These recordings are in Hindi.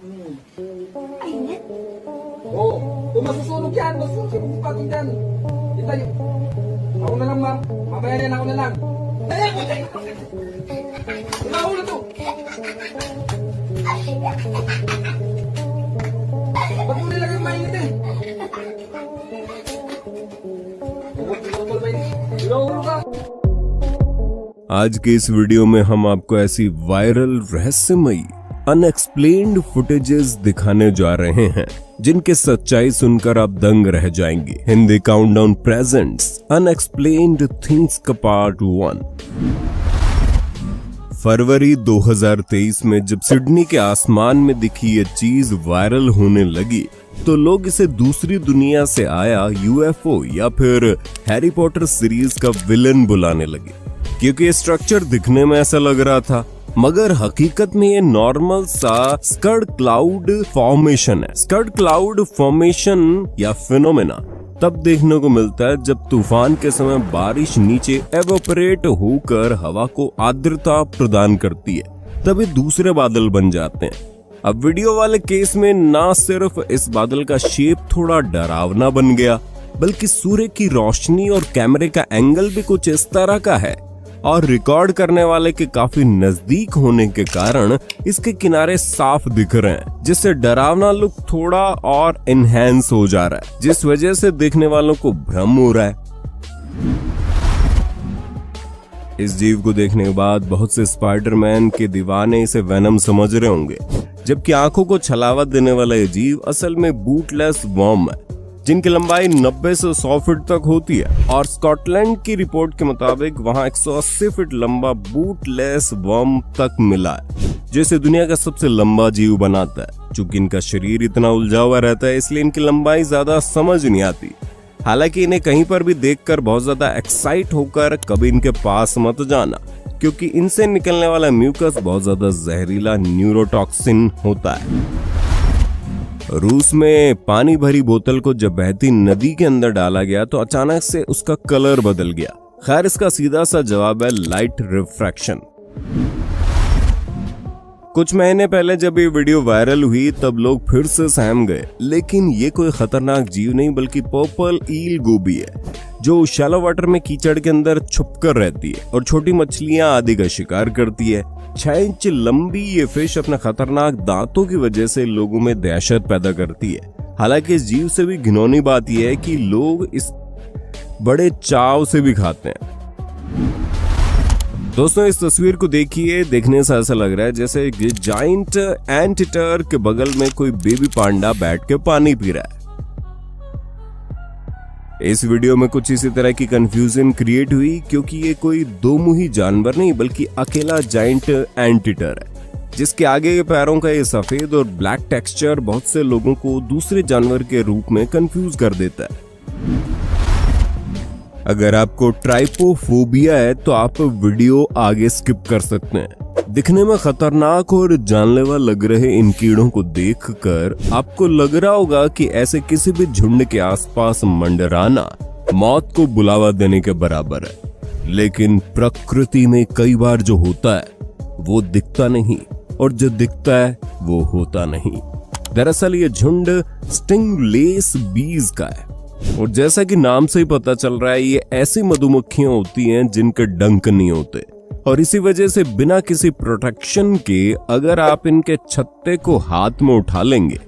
Init? Oo, kung masusunog yan, masusunog pati dyan. Kita niyo. Ako na lang, ma'am. Mamaya yan, ako na lang. Dali, ako tayo. Ako na to. Ba't mo nilagay mainit eh? Ilong ka. आज के इस वीडियो में हम आपको ऐसी वायरल रहस्यमयी अनएक्सप्लेन्ड फुटेजेस दिखाने जा रहे हैं जिनके सच्चाई सुनकर आप दंग रह जाएंगे। Hindi countdown presents unexplained things का पार्ट 1। फरवरी 2023 में जब सिडनी के आसमान में दिखी ये चीज वायरल होने लगी तो लोग इसे दूसरी दुनिया से आया यूएफओ या फिर हैरी पॉटर सीरीज का विलन बुलाने लगे, क्योंकि ये स्ट्रक्चर दिखने में ऐसा लग रहा था, मगर हकीकत में ये नॉर्मल सा स्कर्ड क्लाउड फॉर्मेशन है। स्कर्ड क्लाउड फॉर्मेशन या फिनोमेना तब देखने को मिलता है जब तूफान के समय बारिश नीचे एवोपरेट होकर हवा को आर्द्रता प्रदान करती है, तभी दूसरे बादल बन जाते हैं। अब वीडियो वाले केस में ना सिर्फ इस बादल का शेप थोड़ा डरावना बन गया, बल्कि सूर्य की रोशनी और कैमरे का एंगल भी कुछ इस तरह का है और रिकॉर्ड करने वाले के काफी नजदीक होने के कारण इसके किनारे साफ दिख रहे हैं, जिससे डरावना लुक थोड़ा और एनहेंस हो जा रहा है, जिस वजह से देखने वालों को भ्रम हो रहा है। इस जीव को देखने के बाद बहुत से स्पाइडरमैन के दीवाने इसे वेनम समझ रहे होंगे, जबकि आंखों को छलावा देने वाला ये जीव असल में बूटलेस वर्म है, जिनकी लंबाई 90 से 100 फीट तक होती है और स्कॉटलैंड की रिपोर्ट के मुताबिक वहां 180 फीट लंबा बूटलेस वर्म तक मिला है, जो इसे दुनिया का सबसे लंबा जीव बनाता है। चूंकि इनका शरीर इतना उलझा हुआ रहता है, इसलिए इनकी लंबाई ज्यादा समझ नहीं आती। हालांकि इन्हें कहीं पर भी देखकर बहुत ज्यादा एक्साइट होकर कभी इनके पास मत जाना, क्योंकि इनसे निकलने वाला म्यूकस बहुत ज्यादा जहरीला न्यूरोटॉक्सिन होता है। रूस में पानी भरी बोतल को जब बहती नदी के अंदर डाला गया तो अचानक से उसका कलर बदल गया। खैर, इसका सीधा सा जवाब है लाइट रिफ्रैक्शन। कुछ महीने पहले जब ये वीडियो वायरल हुई तब लोग फिर से सहम गए, लेकिन ये कोई खतरनाक जीव नहीं बल्कि पर्पल ईल गोबी है, जो शैलो वाटर में कीचड़ के अंदर छुपकर रहती है और छोटी मछलियां आदि का शिकार करती है। 6 इंच लंबी ये फिश अपने खतरनाक दांतों की वजह से लोगों में दहशत पैदा करती है। हालांकि इस जीव से भी घिनौनी बात यह है कि लोग इस बड़े चाव से भी खाते हैं। दोस्तों, इस तस्वीर को देखिए, देखने से ऐसा लग रहा है जैसे जाइंट एंटीटर के बगल में कोई बेबी पांडा बैठ के पानी पी रहा है। इस वीडियो में कुछ इसी तरह की कंफ्यूजन क्रिएट हुई, क्योंकि ये कोई दो मुही जानवर नहीं बल्कि अकेला जाइंट एंटीटर है, जिसके आगे के पैरों का ये सफेद और ब्लैक टेक्सचर बहुत से लोगों को दूसरे जानवर के रूप में कंफ्यूज कर देता है। अगर आपको ट्राइपोफोबिया है तो आप वीडियो आगे स्किप कर सकते हैं। दिखने में खतरनाक और जानलेवा लग रहे इन कीड़ों को देखकर आपको लग रहा होगा कि ऐसे किसी भी झुंड के आसपास मंडराना मौत को बुलावा देने के बराबर है, लेकिन प्रकृति में कई बार जो होता है वो दिखता नहीं और जो दिखता है वो होता नहीं। दरअसल ये झुंड स्टिंगलेस बीज का है और जैसा कि नाम से ही पता चल रहा है, ये ऐसी मधुमक्खियां होती हैं जिनके डंक नहीं होते और इसी वजह से बिना किसी प्रोटेक्शन के अगर आप इनके छत्ते को हाथ में उठा लेंगे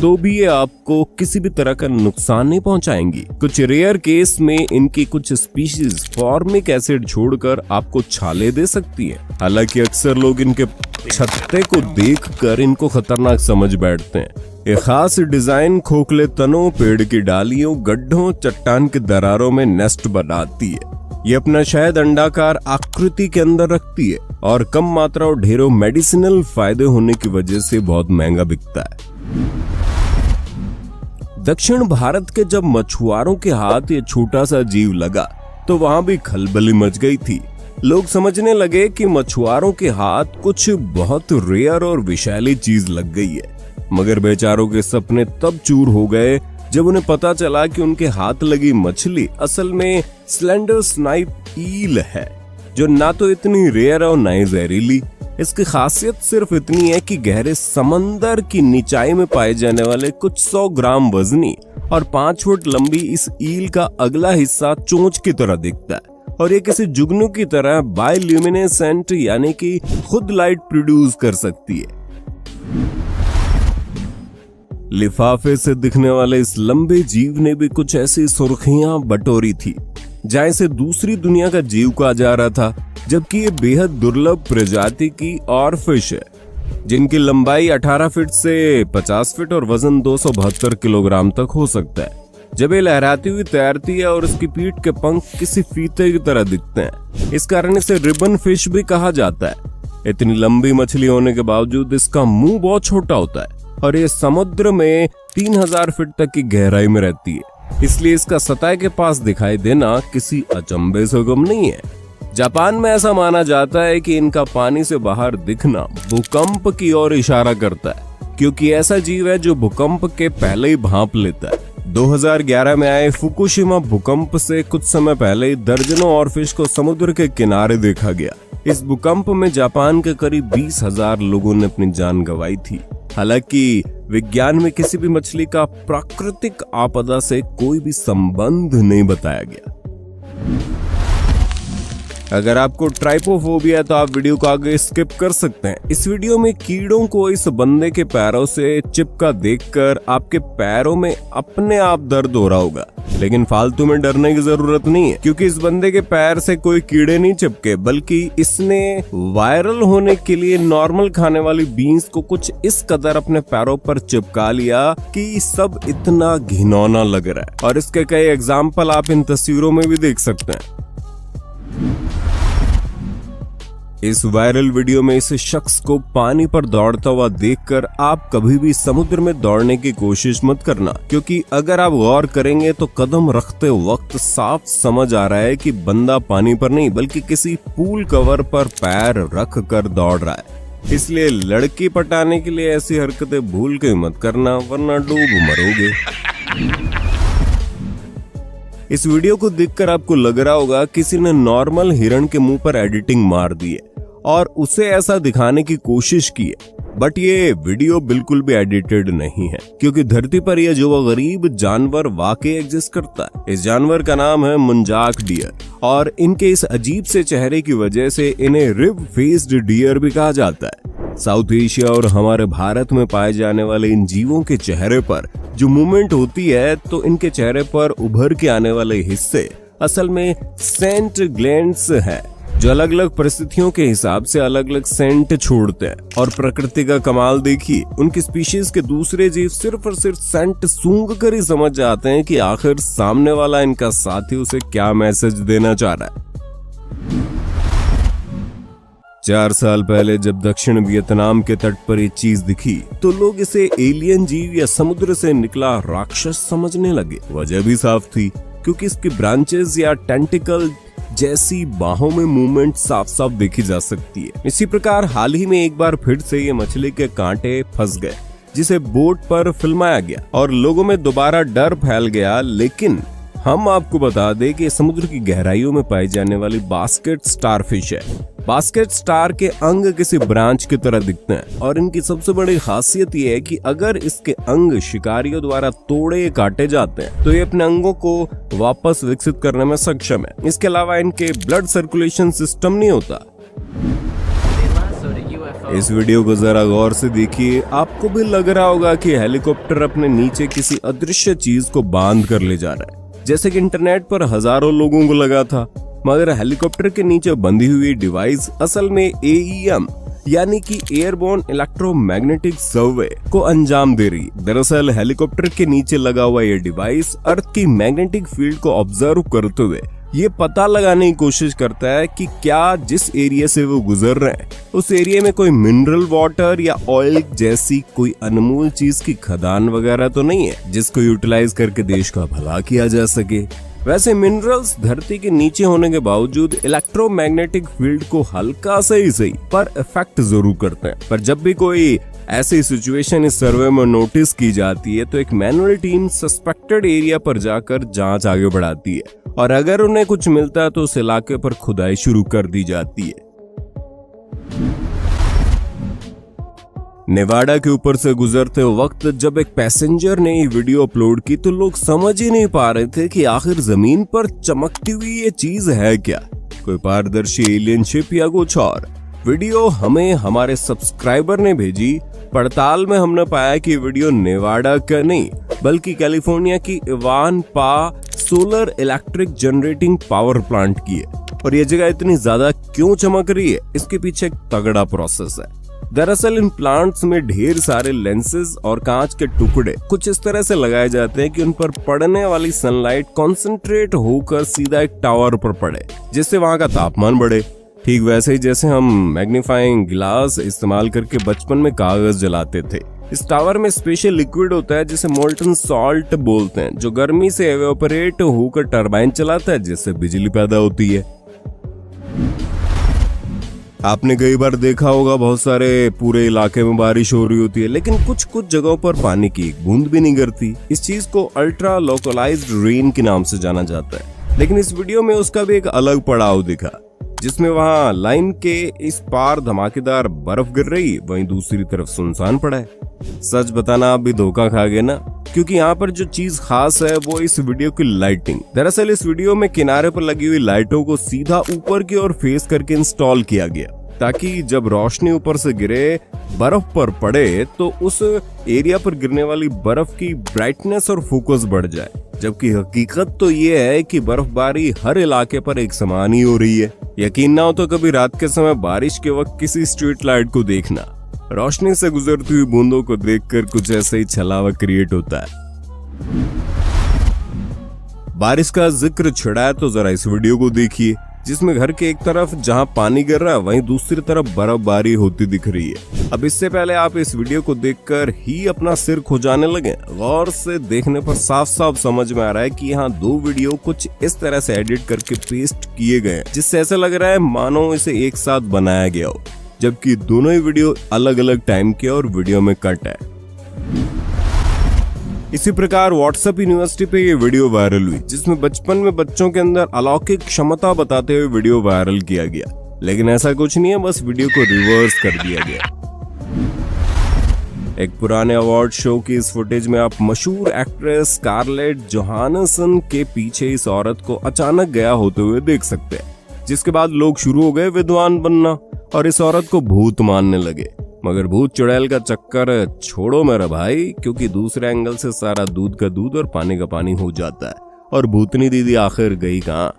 तो भी ये आपको किसी भी तरह का नुकसान नहीं पहुंचाएंगी। कुछ रेयर केस में इनकी कुछ स्पीशीज फॉर्मिक एसिड छोड़कर आपको छाले दे सकती है। हालांकि अक्सर लोग इनके छत्ते को देखकर इनको खतरनाक समझ बैठते हैं। एक खास डिजाइन खोखले तनों, पेड़ की डालियों, गड्ढों, चट्टान के दरारों में नेस्ट बनाती है। ये अपना शहद अंडाकार आकृति के अंदर रखती है और कम मात्रा और ढेरों मेडिसिनल फायदे होने की वजह से बहुत महंगा बिकता है। दक्षिण भारत के जब मछुआरों के हाथ ये छोटा सा जीव लगा तो वहां भी खलबली मच गई थी। लोग समझने लगे कि मछुआरों के हाथ कुछ बहुत रेयर और विषैली चीज लग गई है, मगर बेचारों के सपने तब चूर हो गए जब उन्हें पता चला कि उनके हाथ लगी मछली असल में स्लेंडर स्नाइप ईल है, जो ना तो इतनी रेयर और ना ही जहरीली। इसकी खासियत सिर्फ इतनी है कि गहरे समंदर की निचाई में पाए जाने वाले कुछ 100 ग्राम वजनी और 5 फुट लंबी इस ईल का अगला हिस्सा चोंच की तरह दिखता है और ये किसी जुगनू की तरह बायोल्यूमिनेसेंट यानी कि खुद लाइट प्रोड्यूस कर सकती है। लिफाफे से दिखने वाले इस लंबे जीव ने भी कुछ ऐसी सुर्खियां बटोरी थी जहां इसे दूसरी दुनिया का जीव कहा जा रहा था, जबकि ये बेहद दुर्लभ प्रजाति की और फिश है जिनकी लंबाई 18 फीट से 50 फीट और वजन 272 किलोग्राम तक हो सकता है। जब ये लहराती हुई तैरती है और इसकी पीठ के पंख किसी फीते की तरह दिखते हैं, इस कारण इसे रिबन फिश भी कहा जाता है। इतनी लंबी मछली होने के बावजूद इसका मुंह बहुत छोटा होता है और ये समुद्र में 3000 फीट तक की गहराई में रहती है, इसलिए इसका सतह के पास दिखाई देना किसी अचंभे से कम नहीं है। जापान में ऐसा माना जाता है कि इनका पानी से बाहर दिखना भूकंप की ओर इशारा करता है, क्योंकि ऐसा जीव है जो भूकंप के पहले ही भांप लेता है। 2011 में आए फुकुशिमा भूकंप से कुछ समय पहले ही दर्जनों और फिश को समुद्र के किनारे देखा गया। इस भूकंप में जापान के करीब 20,000 लोगों ने अपनी जान गंवाई थी। हालांकि विज्ञान में किसी भी मछली का प्राकृतिक आपदा से कोई भी संबंध नहीं बताया गया। अगर आपको ट्राइपोफोबिया है तो आप वीडियो को आगे स्किप कर सकते हैं। इस वीडियो में कीड़ों को इस बंदे के पैरों से चिपका देखकर आपके पैरों में अपने आप दर्द हो रहा होगा, लेकिन फालतू में डरने की जरूरत नहीं है, क्योंकि इस बंदे के पैर से कोई कीड़े नहीं चिपके, बल्कि इसने वायरल होने के लिए नॉर्मल खाने वाली बीन्स को कुछ इस कदर अपने पैरों पर चिपका लिया कि सब इतना घिनौना लग रहा है। और इसके कई एग्जाम्पल आप इन तस्वीरों में भी देख सकते हैं। इस वायरल वीडियो में इस शख्स को पानी पर दौड़ता हुआ देखकर आप कभी भी समुद्र में दौड़ने की कोशिश मत करना, क्योंकि अगर आप गौर करेंगे तो कदम रखते वक्त साफ समझ आ रहा है कि बंदा पानी पर नहीं बल्कि किसी पूल कवर पर पैर रख कर दौड़ रहा है। इसलिए लड़की पटाने के लिए ऐसी हरकतें भूल के मत करना, वरना डूब मरोगे। इस वीडियो को देखकर आपको लग रहा होगा किसी ने नॉर्मल हिरण के मुंह पर एडिटिंग मार दी है और उसे ऐसा दिखाने की कोशिश की है, बट ये वीडियो बिल्कुल भी एडिटेड नहीं है, क्योंकि धरती पर यह जो गरीब जानवर वाकई एग्जिस्ट करता है। इस जानवर का नाम है मुंजाक डियर और इनके इस अजीब से चेहरे की वजह से इन्हें रिब फेस्ड डियर भी कहा जाता है। साउथ एशिया और हमारे भारत में पाए जाने वाले इन जीवों के चेहरे पर जो मूवमेंट होती है, तो इनके चेहरे पर उभर के आने वाले हिस्से असल में सेंट ग्लैंड्स है, जो अलग अलग परिस्थितियों के हिसाब से अलग अलग सेंट छोड़ते हैं। और प्रकृति का कमाल देखिए, उनकी स्पीशीज के दूसरे जीव सिर्फ और सिर्फ सेंट सूंघ कर ही समझ जाते हैं कि आखिर सामने वाला इनका साथी उसे क्या मैसेज देना चाह रहा है। 4 साल पहले जब दक्षिण वियतनाम के तट पर ये चीज दिखी तो लोग इसे एलियन जीव या समुद्र से निकला राक्षस समझने लगे। वजह भी साफ थी, क्योंकि इसकी ब्रांचेस या टेंटिकल जैसी बाहों में मूवमेंट साफ साफ देखी जा सकती है। इसी प्रकार हाल ही में एक बार फिर से ये मछली के कांटे फंस गए, जिसे बोट पर फिल्माया गया और लोगों में दोबारा डर फैल गया। लेकिन हम आपको बता दें कि समुद्र की गहराइयों में पाई जाने वाली बास्केट स्टारफिश है। बास्केट स्टार के अंग किसी ब्रांच की तरह दिखते हैं और इनकी सबसे बड़ी खासियत ये है कि अगर इसके अंग शिकारियों द्वारा तोड़े काटे जाते हैं तो ये अपने अंगों को वापस विकसित करने में सक्षम है। इसके अलावा इनके ब्लड सर्कुलेशन सिस्टम नहीं होता। इस वीडियो को जरा गौर से देखिए, आपको भी लग रहा होगा कि हेलीकॉप्टर अपने नीचे किसी अदृश्य चीज को बांध कर ले जा रहा है, जैसे कि इंटरनेट पर हजारों लोगों को लगा था। मगर हेलीकॉप्टर के नीचे बंधी हुई डिवाइस असल में AEM यानी कि एयरबोर्न इलेक्ट्रोमैग्नेटिक सर्वे को अंजाम दे रही। दरअसल हेलीकॉप्टर के नीचे लगा हुआ यह डिवाइस अर्थ की मैग्नेटिक फील्ड को ऑब्जर्व करते हुए ये पता लगाने की कोशिश करता है कि क्या जिस एरिया से वो गुजर रहे हैं उस एरिया में कोई मिनरल वाटर या ऑयल जैसी कोई अनमोल चीज की खदान वगैरह तो नहीं है, जिसको यूटिलाइज करके देश का भला किया जा सके। वैसे मिनरल्स धरती के नीचे होने के बावजूद इलेक्ट्रोमैग्नेटिक फील्ड को हल्का से ही सही पर इफेक्ट जरूर करते हैं। पर जब भी कोई ऐसी सिचुएशन इस सर्वे में नोटिस की जाती है तो एक मैनुअल टीम सस्पेक्टेड एरिया पर जाकर जांच आगे बढ़ाती है और अगर उन्हें कुछ मिलता है तो उस इलाके पर खुदाई शुरू कर दी जाती है। नेवाडा के ऊपर से गुजरते वक्त जब एक पैसेंजर ने ये वीडियो अपलोड की तो लोग समझ ही नहीं पा रहे थे कि आखिर जमीन पर चमकती हुई ये चीज है क्या, कोई पारदर्शी एलियन शिप या कुछ और। वीडियो हमें हमारे सब्सक्राइबर ने भेजी। पड़ताल में हमने पाया कि वीडियो नेवाडा का नहीं बल्कि कैलिफोर्निया की इवान पा solar electric generating power plant की है। और ये जगह इतनी ज्यादा क्यों चमक रही है, इसके पीछे एक तगड़ा प्रोसेस है। दरअसल इन प्लांट्स में ढेर सारे लेंसेज और कांच के टुकड़े कुछ इस तरह से लगाए जाते हैं कि उन पर पड़ने वाली सनलाइट कॉन्सेंट्रेट होकर सीधा एक टावर पर पड़े, जिससे वहां का तापमान बढ़े। ठीक वैसे ही जैसे हम मैग्नीफाइंग ग्लास इस्तेमाल करके बचपन में कागज जलाते थे। इस टावर में स्पेशल लिक्विड होता है जिसे मोल्टन सॉल्ट बोलते हैं, जो गर्मी से एवेपोरेट होकर टरबाइन चलाता है, जिससे बिजली पैदा होती है। आपने कई बार देखा होगा बहुत सारे पूरे इलाके में बारिश हो रही होती है, लेकिन कुछ कुछ जगहों पर पानी की एक बूंद भी नहीं गिरती। इस चीज को अल्ट्रा लोकलाइज्ड रेन के नाम से जाना जाता है। लेकिन इस वीडियो में उसका भी एक अलग पड़ाव दिखा, जिसमें वहां लाइन के इस पार धमाकेदार बर्फ गिर रही, वहीं दूसरी तरफ सुनसान पड़ा है। सच बताना आप भी धोखा खा गए ना, क्योंकि यहाँ पर जो चीज खास है वो इस वीडियो की लाइटिंग। दरअसल इस वीडियो में किनारे पर लगी हुई लाइटों को सीधा ऊपर की ओर फेस करके इंस्टॉल किया गया, ताकि जब रोशनी ऊपर से गिरे बर्फ पर पड़े तो उस एरिया पर गिरने वाली बर्फ की ब्राइटनेस और फोकस बढ़ जाए। जबकि हकीकत तो ये है कि बर्फबारी हर इलाके पर एक समान ही हो रही है। यकीन ना हो तो कभी रात के समय बारिश के वक्त किसी स्ट्रीट लाइट को देखना, रोशनी से गुजरती हुई बूंदों को देखकर कुछ ऐसे ही छलावा क्रिएट होता है। बारिश का जिक्र छिड़ा है तो जरा इस वीडियो को देखिए, जिसमें घर के एक तरफ जहां पानी गिर रहा है वहीं दूसरी तरफ बर्फबारी होती दिख रही है। अब इससे पहले आप इस वीडियो को देखकर ही अपना सिर खुजाने लगे। गौर से देखने पर साफ साफ समझ में आ रहा है कि यहाँ दो वीडियो कुछ इस तरह से एडिट करके पेस्ट किए गए हैं, जिससे ऐसा लग रहा है मानो इसे एक साथ बनाया गया हो, जबकि दोनों ही वीडियो अलग अलग टाइम के और वीडियो में कट है। इसी प्रकार व्हाट्सएप यूनिवर्सिटी पे ये वीडियो वायरल हुई, जिसमें बचपन में बच्चों के अंदर अलौकिक क्षमता बताते हुए वीडियो वायरल किया गया। लेकिन ऐसा कुछ नहीं है, बस वीडियो को रिवर्स कर दिया गया। एक पुराने अवार्ड शो की इस फुटेज में आप मशहूर एक्ट्रेस स्कारलेट जोहानसन के पीछे इस औरत को अचानक गया होते हुए देख सकते हैं, जिसके बाद लोग शुरू हो गए विद्वान बनना और इस औरत को भूत मानने लगे। मगर भूत चुड़ैल का चक्कर छोड़ो मेरा भाई, क्योंकि दूसरे एंगल से सारा दूध का दूध और पानी का पानी हो जाता है। और भूतनी दीदी आखिर गई कहां?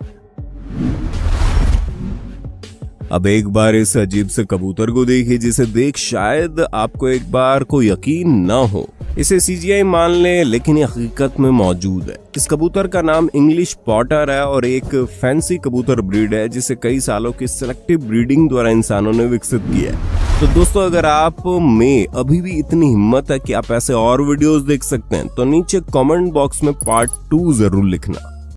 अब एक बार इस अजीब से कबूतर को देखिए, जिसे देख शायद आपको एक बार को यकीन ना हो। इसे CGI मान ले, लेकिन ये हकीकत में मौजूद है। इस कबूतर का नाम इंग्लिश पॉटर है और एक फैंसी कबूतर ब्रीड है, जिसे कई सालों की सिलेक्टिव ब्रीडिंग द्वारा इंसानों ने विकसित किया है। तो दोस्तों, अगर आप में अभी भी इतनी हिम्मत है कि आप ऐसे और वीडियोस देख सकते हैं, तो नीचे कमेंट बॉक्स में पार्ट 2 जरूर लिखना।